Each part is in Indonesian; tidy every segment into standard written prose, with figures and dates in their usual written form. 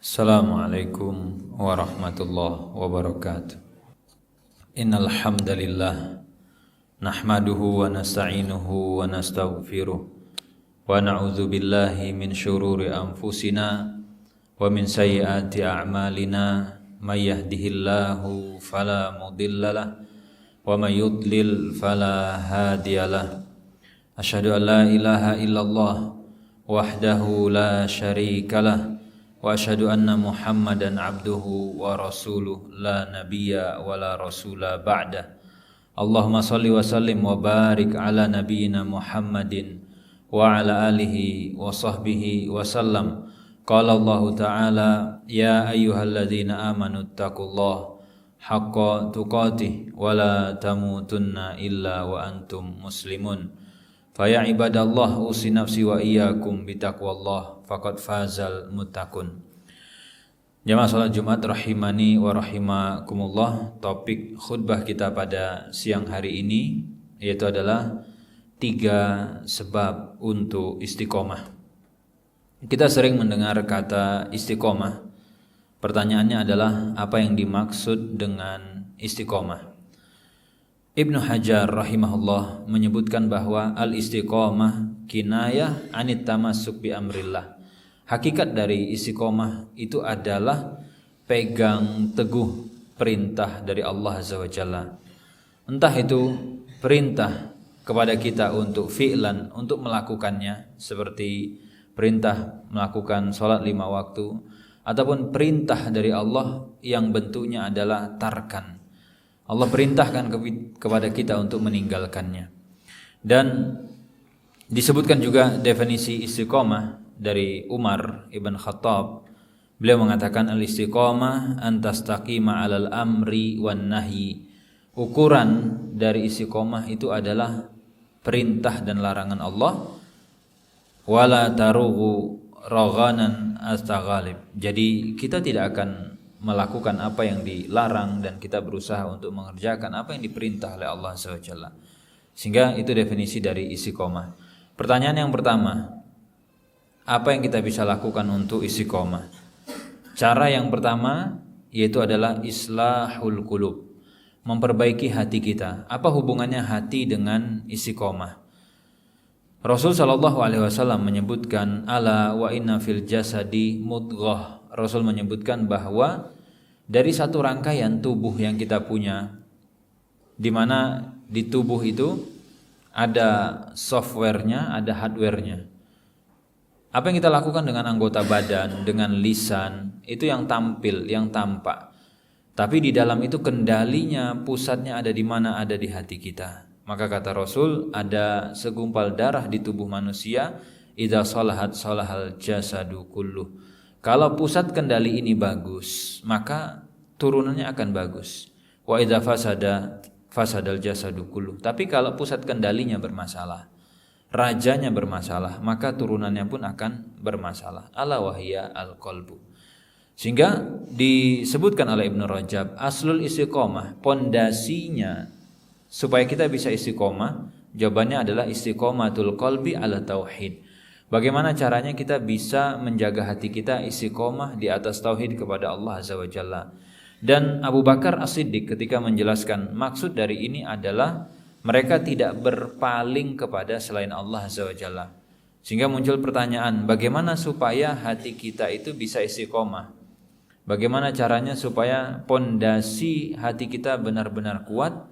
Assalamualaikum warahmatullahi wabarakatuh. Innal hamdalillah nahmaduhu wa nasta'inuhu wa nastaghfiruh wa na'udzu billahi min syururi anfusina wa min sayyiati a'malina may yahdihillahu fala mudhillalah wa may yudlil fala hadiyalah. Asyhadu an la ilaha illallah wahdahu la syarikalah wa asyhadu anna Muhammadan abduhu wa rasuluh la nabiyya wa la rasula ba'da. Allahumma salli wa sallim wa barik ala nabiyyina Muhammadin wa ala alihi wa sahbihi wa sallam. Qala Allah ta'ala ya ayyuhalladzina amanu taqullaha haqqa tuqatih wa la tamutunna illa wa antum muslimun. Fa ya ibadallah usi nafsi wa iyyakum bitaqwallah faqad fazal muttaqun. Jamaah salat Jumat rahimani wa rahimakumullah. Topik khutbah kita pada siang hari ini yaitu adalah 3 sebab untuk istiqomah. Kita sering mendengar kata istiqomah. Pertanyaannya adalah apa yang dimaksud dengan istiqomah? Ibnu Hajar rahimahullah menyebutkan bahwa al-istiqomah kinayah anit tamassuk bi amrillah. Hakikat dari istiqomah itu adalah pegang teguh perintah dari Allah Azza wa Jalla. Entah itu perintah kepada kita untuk fi'lan, untuk melakukannya, seperti perintah melakukan sholat 5 waktu, ataupun perintah dari Allah yang bentuknya adalah tarkan. Allah perintahkan kepada kita untuk meninggalkannya. Dan disebutkan juga definisi istiqomah dari Umar ibn Khattab. Beliau mengatakan al-istiqomah antastaqima 'alal amri wan nahyi. Ukuran dari istiqomah itu adalah perintah dan larangan Allah, wala tarughu raghanan astaghalib. Jadi kita tidak akan melakukan apa yang dilarang dan kita berusaha untuk mengerjakan apa yang diperintah oleh Allah SWT. Sehingga itu definisi dari istiqomah. Pertanyaan yang pertama, apa yang kita bisa lakukan untuk istiqomah? Cara yang pertama yaitu adalah islahul qulub, memperbaiki hati kita. Apa hubungannya hati dengan istiqomah? Rasul sallallahu alaihi wasallam menyebutkan ala wa inna fil jasadi mudghah. Rasul menyebutkan bahwa dari satu rangkaian tubuh yang kita punya, di mana di tubuh itu ada softwarenya, ada hardwarenya. Apa yang kita lakukan dengan anggota badan, dengan lisan, itu yang tampil, yang tampak. Tapi di dalam itu kendalinya, pusatnya ada di mana? Ada di hati kita. Maka kata Rasul, ada segumpal darah di tubuh manusia, idza salahat salahal jasadu kulluh. Kalau pusat kendali ini bagus, maka turunannya akan bagus. Wa idza fasada fasadal jasadu kulluh. Tapi kalau pusat kendalinya bermasalah, rajanya bermasalah, maka turunannya pun akan bermasalah. Ala wahya al-qalbu. Sehingga disebutkan oleh Ibnu Rajab, aslul istiqomah, pondasinya supaya kita bisa istiqomah, jawabannya adalah istiqomatul qalbi ala tauhid. Bagaimana caranya kita bisa menjaga hati kita istiqomah di atas tauhid kepada Allah Azza wa Jalla. Dan Abu Bakar As-Siddiq ketika menjelaskan maksud dari ini adalah mereka tidak berpaling kepada selain Allah Azza wa Jalla. Sehingga muncul pertanyaan, bagaimana supaya hati kita itu bisa istiqomah? Bagaimana caranya supaya pondasi hati kita benar-benar kuat?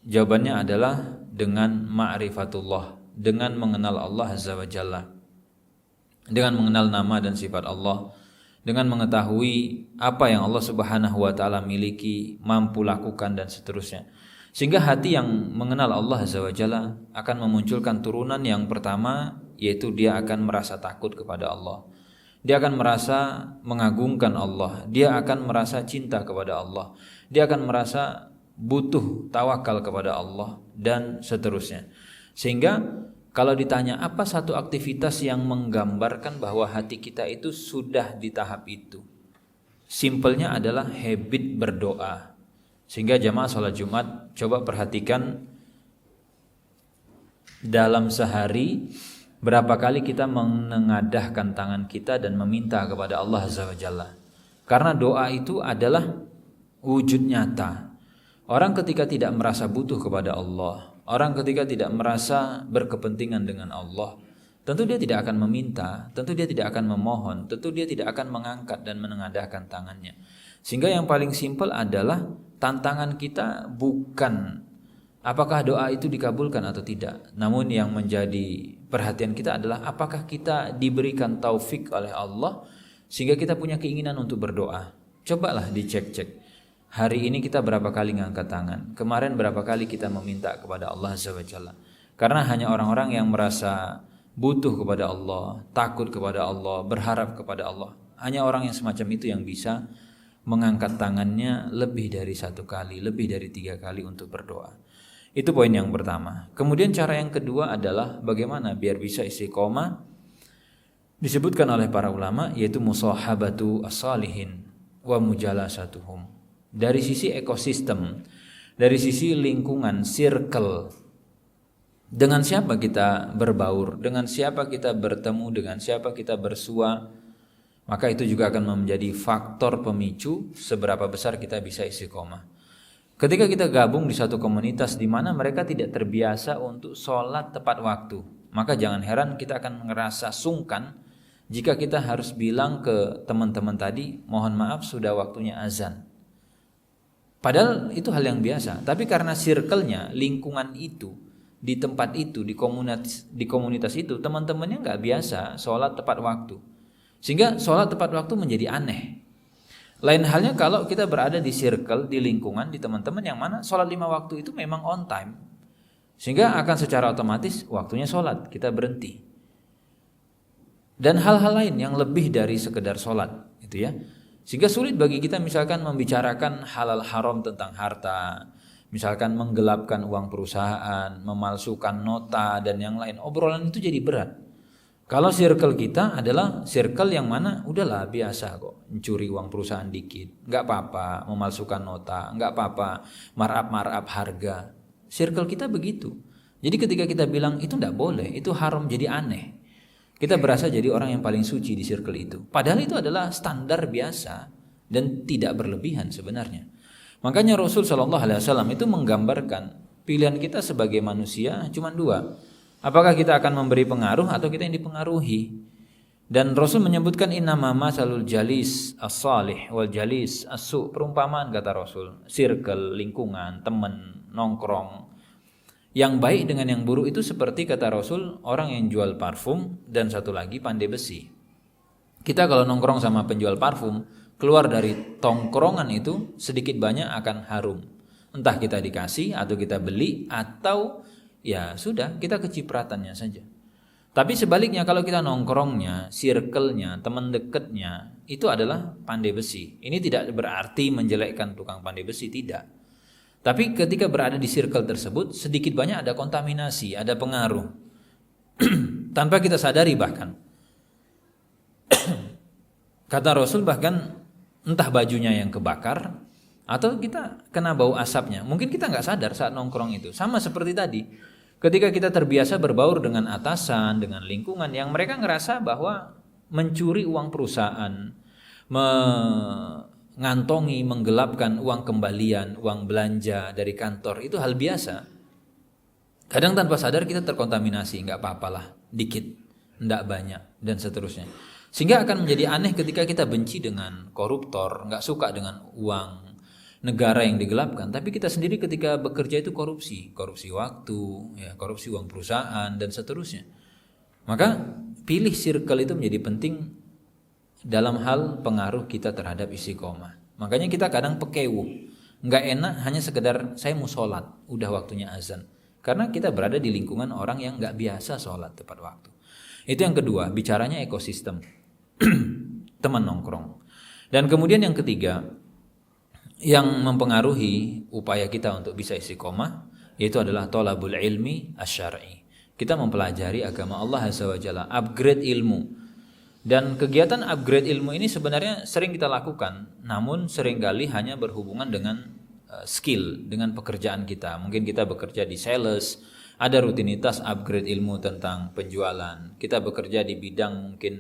Jawabannya adalah dengan ma'rifatullah, dengan mengenal Allah Azza wa Jalla, dengan mengenal nama dan sifat Allah, dengan mengetahui apa yang Allah Subhanahu wa taala miliki, mampu lakukan dan seterusnya. Sehingga hati yang mengenal Allah Azza wa Jalla akan memunculkan turunan yang pertama, yaitu dia akan merasa takut kepada Allah. Dia akan merasa mengagungkan Allah, dia akan merasa cinta kepada Allah, dia akan merasa butuh tawakal kepada Allah dan seterusnya. Sehingga kalau ditanya apa satu aktivitas yang menggambarkan bahwa hati kita itu sudah di tahap itu, simpelnya adalah habit berdoa. Sehingga jamaah salat Jumat coba perhatikan dalam sehari Berapa kali kita menengadahkan tangan kita dan meminta kepada Allah Azza wa Jalla. Karena doa itu adalah wujud nyata. Orang ketika tidak merasa butuh kepada Allah, orang ketika tidak merasa berkepentingan dengan Allah, tentu dia tidak akan meminta, tentu dia tidak akan memohon, tentu dia tidak akan mengangkat dan menengadahkan tangannya. Sehingga yang paling simpel adalah tantangan kita bukan apakah doa itu dikabulkan atau tidak, namun yang menjadi perhatian kita adalah apakah kita diberikan taufik oleh Allah sehingga kita punya keinginan untuk berdoa. Cobalah dicek-cek. Hari ini kita berapa kali ngangkat tangan? Kemarin berapa kali kita meminta kepada Allah Azza wa Jalla? Karena hanya orang-orang yang merasa butuh kepada Allah, takut kepada Allah, berharap kepada Allah, hanya orang yang semacam itu yang bisa mengangkat tangannya lebih dari 1 kali, lebih dari 3 kali untuk berdoa. Itu poin yang pertama. Kemudian cara yang kedua adalah bagaimana biar bisa istiqomah. Disebutkan oleh para ulama yaitu musahabatu as-salihin wa mujalasatuhum. Dari sisi ekosistem, dari sisi lingkungan, circle, dengan siapa kita berbaur, dengan siapa kita bertemu, dengan siapa kita bersua, maka itu juga akan menjadi faktor pemicu seberapa besar kita bisa istiqomah. Ketika kita gabung di satu komunitas di mana mereka tidak terbiasa untuk sholat tepat waktu, maka jangan heran kita akan ngerasa sungkan jika kita harus bilang ke teman-teman tadi, mohon maaf sudah waktunya azan. Padahal itu hal yang biasa, tapi karena circle-nya, lingkungan itu, di tempat itu, di komunitas itu, teman-temannya nggak biasa sholat tepat waktu. Sehingga sholat tepat waktu menjadi aneh. Lain halnya kalau kita berada di circle, di lingkungan, di teman-teman yang mana sholat 5 waktu itu memang on time. Sehingga akan secara otomatis waktunya sholat, kita berhenti. Dan hal-hal lain yang lebih dari sekedar sholat, gitu ya. Sehingga sulit bagi kita misalkan membicarakan halal haram tentang harta, misalkan menggelapkan uang perusahaan, memalsukan nota dan yang lain. Obrolan itu jadi berat. Kalau circle kita adalah circle yang mana udahlah biasa kok mencuri uang perusahaan dikit, nggak apa-apa, memalsukan nota, nggak apa-apa, markup harga. Circle kita begitu. Jadi ketika kita bilang itu nggak boleh, itu haram, jadi aneh. Kita berasa jadi orang yang paling suci di circle itu. Padahal itu adalah standar biasa dan tidak berlebihan sebenarnya. Makanya Rasul SAW itu menggambarkan pilihan kita sebagai manusia cuma 2. Apakah kita akan memberi pengaruh atau kita yang dipengaruhi? Dan Rasul menyebutkan innama masalul jalis as-salih wal jalis as-su, perumpamaan kata Rasul, circle, lingkungan, teman, nongkrong. Yang baik dengan yang buruk itu seperti kata Rasul orang yang jual parfum dan satu lagi pandai besi. Kita kalau nongkrong sama penjual parfum, keluar dari tongkrongan itu sedikit banyak akan harum. Entah kita dikasih atau kita beli atau ya sudah kita kecipratannya saja. Tapi sebaliknya kalau kita nongkrongnya, circle-nya, teman dekatnya itu adalah pandai besi. Ini tidak berarti menjelekkan tukang pandai besi, tidak. Tapi ketika berada di circle tersebut sedikit banyak ada kontaminasi, ada pengaruh. Tanpa kita sadari bahkan. Kata Rasul bahkan entah bajunya yang kebakar atau kita kena bau asapnya. Mungkin kita nggak sadar saat nongkrong itu. Sama seperti tadi. Ketika kita terbiasa berbaur dengan atasan, dengan lingkungan yang mereka ngerasa bahwa mencuri uang perusahaan, ngantongi, menggelapkan uang kembalian, uang belanja dari kantor, itu hal biasa. Kadang tanpa sadar kita terkontaminasi, nggak apa-apalah, dikit, nggak banyak, dan seterusnya. Sehingga akan menjadi aneh ketika kita benci dengan koruptor, nggak suka dengan uang negara yang digelapkan, tapi kita sendiri ketika bekerja itu korupsi waktu, ya, korupsi uang perusahaan, dan seterusnya. Maka pilih circle itu menjadi penting dalam hal pengaruh kita terhadap istiqomah. Makanya kita kadang pekewuh, nggak enak hanya sekedar saya mau sholat, udah waktunya azan. Karena kita berada di lingkungan orang yang nggak biasa sholat tepat waktu. Itu yang kedua, bicaranya ekosistem, teman nongkrong. Dan kemudian yang ketiga, yang mempengaruhi upaya kita untuk bisa istiqomah, yaitu adalah thalabul ilmi asy-syar'i. Kita mempelajari agama Allah Azza wa Jalla, upgrade ilmu. Dan kegiatan upgrade ilmu ini sebenarnya sering kita lakukan, namun seringkali hanya berhubungan dengan skill, dengan pekerjaan kita. Mungkin kita bekerja di sales Ada rutinitas upgrade ilmu tentang penjualan. Kita bekerja di bidang mungkin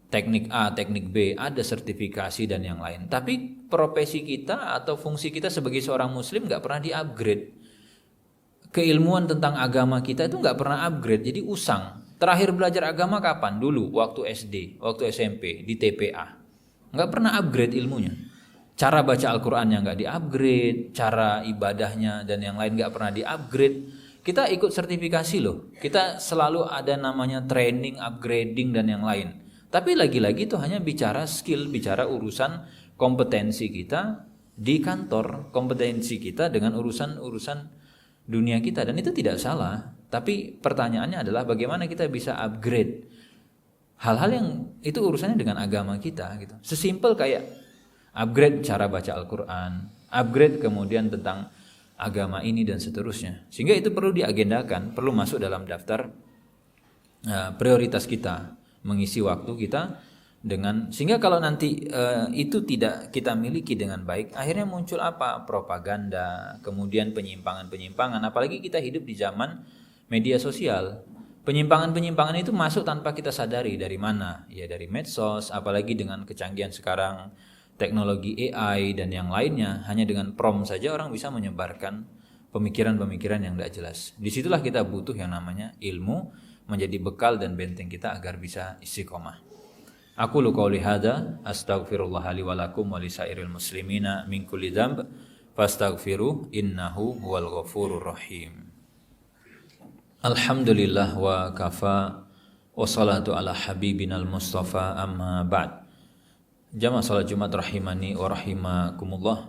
teknik A, teknik B, ada sertifikasi dan yang lain. Tapi profesi kita atau fungsi kita sebagai seorang muslim nggak pernah di-upgrade. Keilmuan tentang agama kita itu nggak pernah upgrade, jadi usang. Terakhir belajar agama kapan? Dulu, waktu SD, waktu SMP, di TPA. Nggak pernah upgrade ilmunya. Cara baca Al-Qurannya nggak di-upgrade, cara ibadahnya dan yang lain nggak pernah di-upgrade. Kita ikut sertifikasi loh, kita selalu ada namanya training, upgrading dan yang lain. Tapi lagi-lagi itu hanya bicara skill, bicara urusan kompetensi kita di kantor, kompetensi kita dengan urusan dunia kita, dan itu tidak salah. Tapi pertanyaannya adalah bagaimana kita bisa upgrade hal-hal yang itu urusannya dengan agama kita gitu. Sesimpel kayak upgrade cara baca Al-Quran, upgrade kemudian tentang agama ini dan seterusnya. Sehingga itu perlu diagendakan, perlu masuk dalam daftar prioritas kita, mengisi waktu kita dengan, sehingga kalau nanti itu tidak kita miliki dengan baik, akhirnya muncul apa? Propaganda, kemudian penyimpangan-penyimpangan. Apalagi kita hidup di zaman media sosial. Penyimpangan-penyimpangan itu masuk tanpa kita sadari dari mana? Ya dari medsos, apalagi dengan kecanggihan sekarang teknologi AI dan yang lainnya, hanya dengan prompt saja orang bisa menyebarkan pemikiran-pemikiran yang tidak jelas. Disitulah kita butuh yang namanya ilmu menjadi bekal dan benteng kita agar bisa istiqomah. Aku qouli hadza astaghfirullah li wa lakum wa lisairil muslimina min kulli dzamb fastaghfiru innahu huwal ghafurur rahim. Alhamdulillah wa kafa wa salatu ala habibinal mustafa amma ba'd. Jamaah salat Jumat rahimani wa rahimakumullah.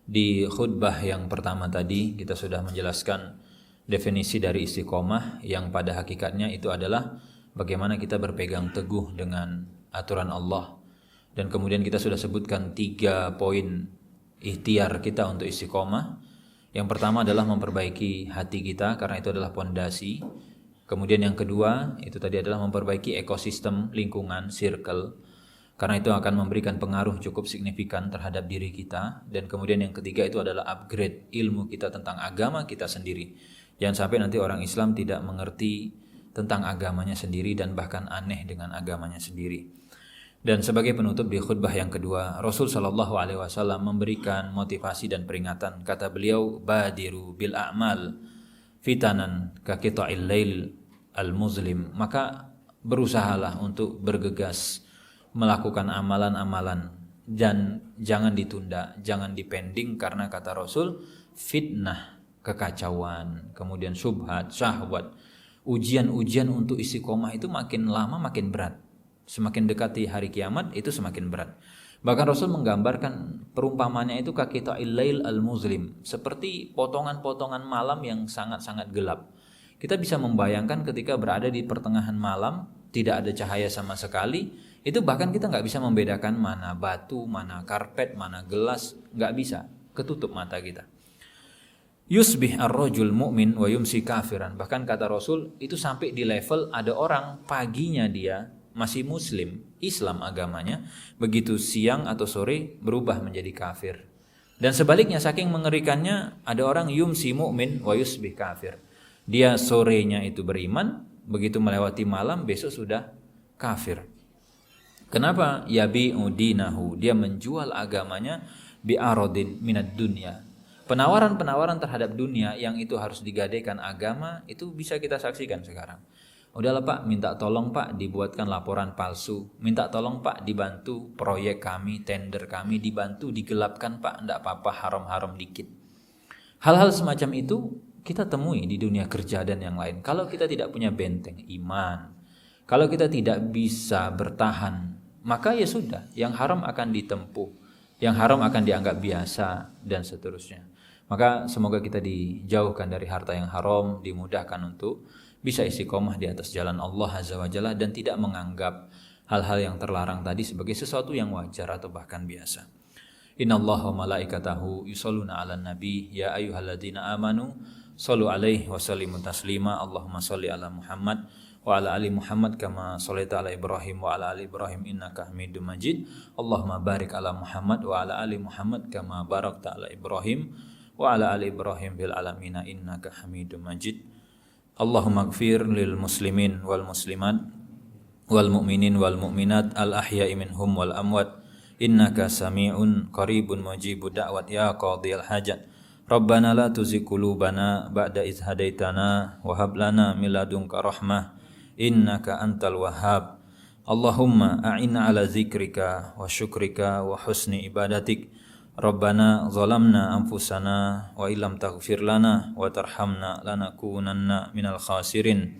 Di khutbah yang pertama tadi kita sudah menjelaskan definisi dari istiqomah yang pada hakikatnya itu adalah bagaimana kita berpegang teguh dengan aturan Allah. Dan kemudian kita sudah sebutkan 3 poin ikhtiar kita untuk istiqomah. Yang pertama adalah memperbaiki hati kita karena itu adalah pondasi. Kemudian yang kedua itu tadi adalah memperbaiki ekosistem lingkungan, circle, karena itu akan memberikan pengaruh cukup signifikan terhadap diri kita. Dan kemudian yang ketiga itu adalah upgrade ilmu kita tentang agama kita sendiri. Jangan sampai nanti orang Islam tidak mengerti tentang agamanya sendiri dan bahkan aneh dengan agamanya sendiri. Dan sebagai penutup di khutbah yang kedua, Rasul sallallahu alaihi wasallam memberikan motivasi dan peringatan. Kata beliau, badiru bil a'mal fitanan ka qita'il lail al muzlim. Maka berusahalah untuk bergegas melakukan amalan-amalan dan jangan ditunda, jangan dipending, karena kata Rasul, fitnah, kekacauan, kemudian syubhat, syahwat, ujian-ujian untuk istiqomah itu makin lama makin berat. Semakin dekati hari kiamat itu semakin berat. Bahkan Rasul menggambarkan perumpamannya itu kaqita'il lail al-muzlim, seperti potongan-potongan malam yang sangat-sangat gelap. Kita bisa membayangkan ketika berada di pertengahan malam, tidak ada cahaya sama sekali, itu bahkan kita nggak bisa membedakan mana batu, mana karpet, mana gelas, nggak bisa, ketutup mata kita. Yusbih ar-rajul mu'min wa yumsi kafiran. Bahkan kata Rasul itu sampai di level ada orang paginya dia masih muslim, Islam agamanya, begitu siang atau sore berubah menjadi kafir. Dan sebaliknya saking mengerikannya, ada orang yumsi mu'min wa yusbih kafir. Dia sorenya itu beriman, begitu melewati malam besok sudah kafir. Kenapa? Yabi'u dinahu, dia menjual agamanya bi'aradin minad dunya. Penawaran-penawaran terhadap dunia yang itu harus digadaikan agama itu bisa kita saksikan sekarang. Udahlah Pak, minta tolong Pak dibuatkan laporan palsu, minta tolong Pak dibantu proyek kami, tender kami dibantu digelapkan Pak, enggak apa-apa, haram-haram dikit. Hal-hal semacam itu kita temui di dunia kerja dan yang lain. Kalau kita tidak punya benteng iman, kalau kita tidak bisa bertahan, maka ya sudah, yang haram akan ditempuh, yang haram akan dianggap biasa dan seterusnya. Maka semoga kita dijauhkan dari harta yang haram, dimudahkan untuk bisa istiqomah di atas jalan Allah Azza wa Jalla dan tidak menganggap hal-hal yang terlarang tadi sebagai sesuatu yang wajar atau bahkan biasa. Innallaha wa malaikatahu yusholluna 'alan nabi ya ayyuhalladzina amanu shallu 'alaihi wa sallimu taslima. Allahumma shalli 'ala Muhammad wa 'ala ali Muhammad kama shallaita 'ala Ibrahim wa 'ala ali Ibrahim innaka Hamidum Majid. Allahumma barik 'ala Muhammad wa 'ala ali Muhammad kama barakta 'ala Ibrahim wa ala ali Ibrahim fil alamin innaka Hamidum Majid. Allahumma ighfir lil muslimin wal muslimat wal mu'minin wal mu'minat al ahya'i minhum wal amwat innaka sami'un qaribun mujibud da'wat ya qadhiyal hajat. Rabbana la tuzigh qulubana ba'da idh hadaitana wa hab lana min ladunka rahmah innaka antal wahhab. Allahumma a'inna ala zikrika wa syukrika wa husni ibadatik. Rabbana zalamna anfusana wa illam taghfir lana wa tarhamna lanakunanna minal khasirin.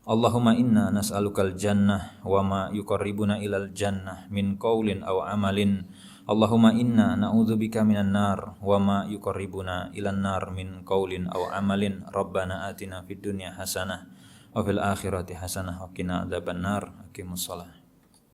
Allahumma inna nas'alukal jannah wa ma yuqarribuna ilal jannah min qaulin aw amalin. Allahumma inna na'udzubika minan nar wa ma yuqarribuna ilan nar min qaulin aw amalin. Rabbana atina fid dunya hasanah wa fil akhirati hasanah wa qina adzabannar. Aqimussalah.